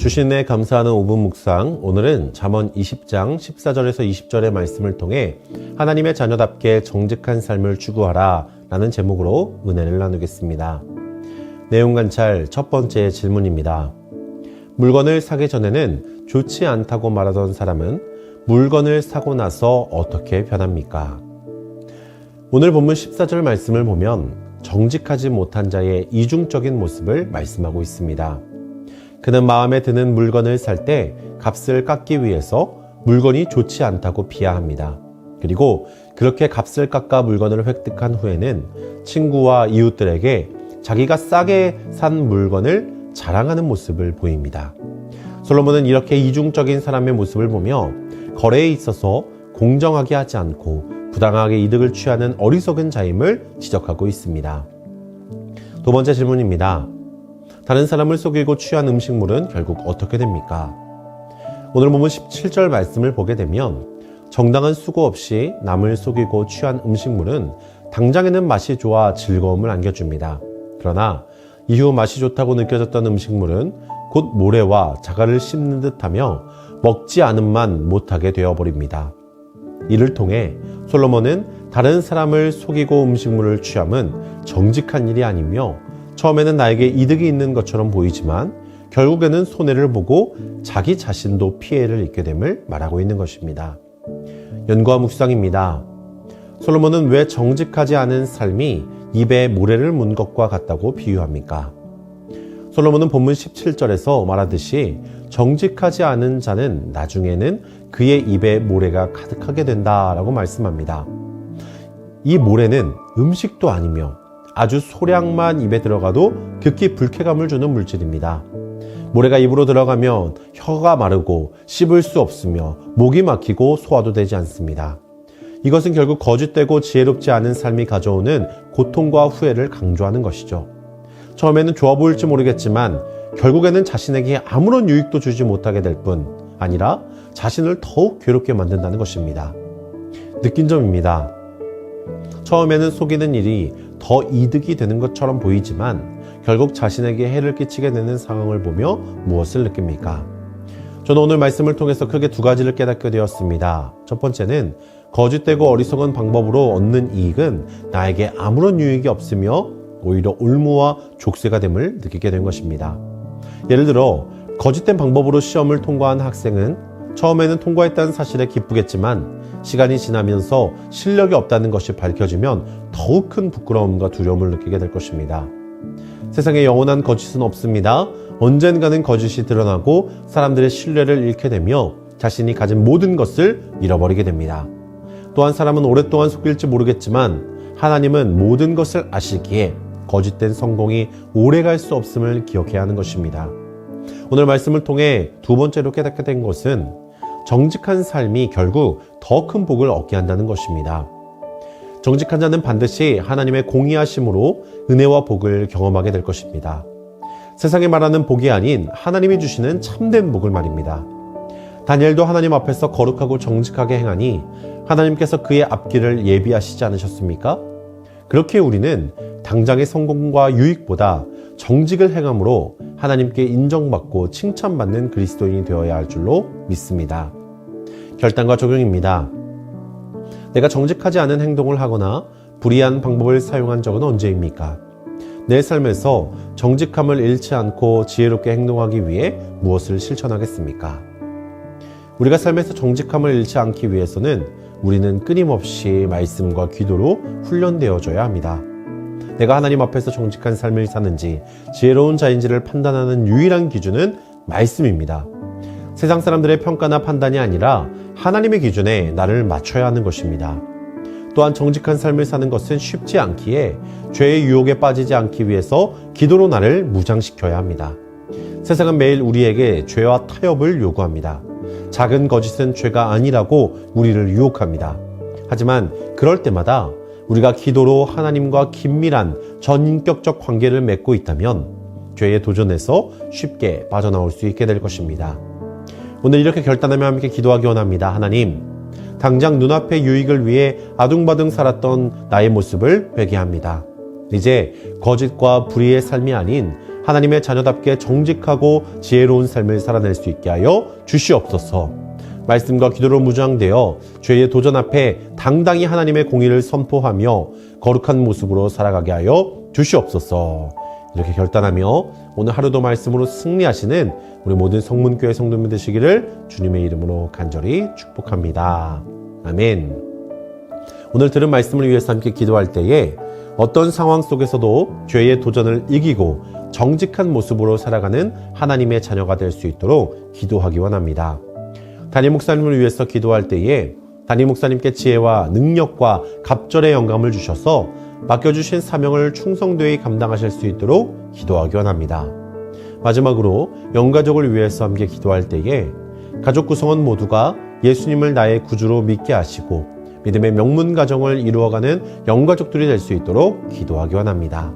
주신에 감사하는 5분 묵상, 오늘은 잠언 20장 14절에서 20절의 말씀을 통해 하나님의 자녀답게 정직한 삶을 추구하라 라는 제목으로 은혜를 나누겠습니다. 내용 관찰 첫 번째 질문입니다. 물건을 사기 전에는 좋지 않다고 말하던 사람은 물건을 사고 나서 어떻게 변합니까? 오늘 본문 14절 말씀을 보면 정직하지 못한 자의 이중적인 모습을 말씀하고 있습니다. 그는 마음에 드는 물건을 살 때 값을 깎기 위해서 물건이 좋지 않다고 비하합니다. 그리고 그렇게 값을 깎아 물건을 획득한 후에는 친구와 이웃들에게 자기가 싸게 산 물건을 자랑하는 모습을 보입니다. 솔로몬은 이렇게 이중적인 사람의 모습을 보며 거래에 있어서 공정하게 하지 않고 부당하게 이득을 취하는 어리석은 자임을 지적하고 있습니다. 두 번째 질문입니다. 다른 사람을 속이고 취한 음식물은 결국 어떻게 됩니까? 오늘 본문 17절 말씀을 보게 되면 정당한 수고 없이 남을 속이고 취한 음식물은 당장에는 맛이 좋아 즐거움을 안겨줍니다. 그러나 이후 맛이 좋다고 느껴졌던 음식물은 곧 모래와 자갈을 씹는 듯하며 먹지 않음만 못하게 되어버립니다. 이를 통해 솔로몬은 다른 사람을 속이고 음식물을 취함은 정직한 일이 아니며 처음에는 나에게 이득이 있는 것처럼 보이지만 결국에는 손해를 보고 자기 자신도 피해를 입게 됨을 말하고 있는 것입니다. 연구와 묵상입니다. 솔로몬은 왜 정직하지 않은 삶이 입에 모래를 문 것과 같다고 비유합니까? 솔로몬은 본문 17절에서 말하듯이 정직하지 않은 자는 나중에는 그의 입에 모래가 가득하게 된다라고 말씀합니다. 이 모래는 음식도 아니며 아주 소량만 입에 들어가도 극히 불쾌감을 주는 물질입니다. 모래가 입으로 들어가면 혀가 마르고 씹을 수 없으며 목이 막히고 소화도 되지 않습니다. 이것은 결국 거짓되고 지혜롭지 않은 삶이 가져오는 고통과 후회를 강조하는 것이죠. 처음에는 좋아 보일지 모르겠지만 결국에는 자신에게 아무런 유익도 주지 못하게 될 뿐 아니라 자신을 더욱 괴롭게 만든다는 것입니다. 느낀 점입니다. 처음에는 속이는 일이 더 이득이 되는 것처럼 보이지만 결국 자신에게 해를 끼치게 되는 상황을 보며 무엇을 느낍니까? 저는 오늘 말씀을 통해서 크게 두 가지를 깨닫게 되었습니다. 첫 번째는 거짓되고 어리석은 방법으로 얻는 이익은 나에게 아무런 유익이 없으며 오히려 올무와 족쇄가 됨을 느끼게 된 것입니다. 예를 들어 거짓된 방법으로 시험을 통과한 학생은 처음에는 통과했다는 사실에 기쁘겠지만 시간이 지나면서 실력이 없다는 것이 밝혀지면 더욱 큰 부끄러움과 두려움을 느끼게 될 것입니다. 세상에 영원한 거짓은 없습니다. 언젠가는 거짓이 드러나고 사람들의 신뢰를 잃게 되며 자신이 가진 모든 것을 잃어버리게 됩니다. 또한 사람은 오랫동안 속일지 모르겠지만 하나님은 모든 것을 아시기에 거짓된 성공이 오래갈 수 없음을 기억해야 하는 것입니다. 오늘 말씀을 통해 두 번째로 깨닫게 된 것은 정직한 삶이 결국 더 큰 복을 얻게 한다는 것입니다. 정직한 자는 반드시 하나님의 공의하심으로 은혜와 복을 경험하게 될 것입니다. 세상에 말하는 복이 아닌 하나님이 주시는 참된 복을 말입니다. 다니엘도 하나님 앞에서 거룩하고 정직하게 행하니 하나님께서 그의 앞길을 예비하시지 않으셨습니까? 그렇게 우리는 당장의 성공과 유익보다 정직을 행함으로 하나님께 인정받고 칭찬받는 그리스도인이 되어야 할 줄로 믿습니다. 결단과 적용입니다. 내가 정직하지 않은 행동을 하거나 불의한 방법을 사용한 적은 언제입니까? 내 삶에서 정직함을 잃지 않고 지혜롭게 행동하기 위해 무엇을 실천하겠습니까? 우리가 삶에서 정직함을 잃지 않기 위해서는 우리는 끊임없이 말씀과 기도로 훈련되어져야 합니다. 내가 하나님 앞에서 정직한 삶을 사는지 지혜로운 자인지를 판단하는 유일한 기준은 말씀입니다. 세상 사람들의 평가나 판단이 아니라 하나님의 기준에 나를 맞춰야 하는 것입니다. 또한 정직한 삶을 사는 것은 쉽지 않기에 죄의 유혹에 빠지지 않기 위해서 기도로 나를 무장시켜야 합니다. 세상은 매일 우리에게 죄와 타협을 요구합니다. 작은 거짓은 죄가 아니라고 우리를 유혹합니다. 하지만 그럴 때마다 우리가 기도로 하나님과 긴밀한 전인격적 관계를 맺고 있다면 죄의 도전에서 쉽게 빠져나올 수 있게 될 것입니다. 오늘 이렇게 결단하며 함께 기도하기 원합니다. 하나님, 당장 눈앞의 유익을 위해 아둥바둥 살았던 나의 모습을 회개합니다. 이제 거짓과 불의의 삶이 아닌 하나님의 자녀답게 정직하고 지혜로운 삶을 살아낼 수 있게 하여 주시옵소서. 말씀과 기도로 무장되어 죄의 도전 앞에 당당히 하나님의 공의를 선포하며 거룩한 모습으로 살아가게 하여 주시옵소서. 이렇게 결단하며 오늘 하루도 말씀으로 승리하시는 우리 모든 성문교회 성도님 되시기를 주님의 이름으로 간절히 축복합니다. 아멘. 오늘 들은 말씀을 위해서 함께 기도할 때에 어떤 상황 속에서도 죄의 도전을 이기고 정직한 모습으로 살아가는 하나님의 자녀가 될 수 있도록 기도하기 원합니다. 담임 목사님을 위해서 기도할 때에 담임 목사님께 지혜와 능력과 갑절의 영감을 주셔서 맡겨주신 사명을 충성되이 감당하실 수 있도록 기도하기 원합니다. 마지막으로 영가족을 위해서 함께 기도할 때에 가족 구성원 모두가 예수님을 나의 구주로 믿게 하시고 믿음의 명문 가정을 이루어가는 영가족들이 될 수 있도록 기도하기 원합니다.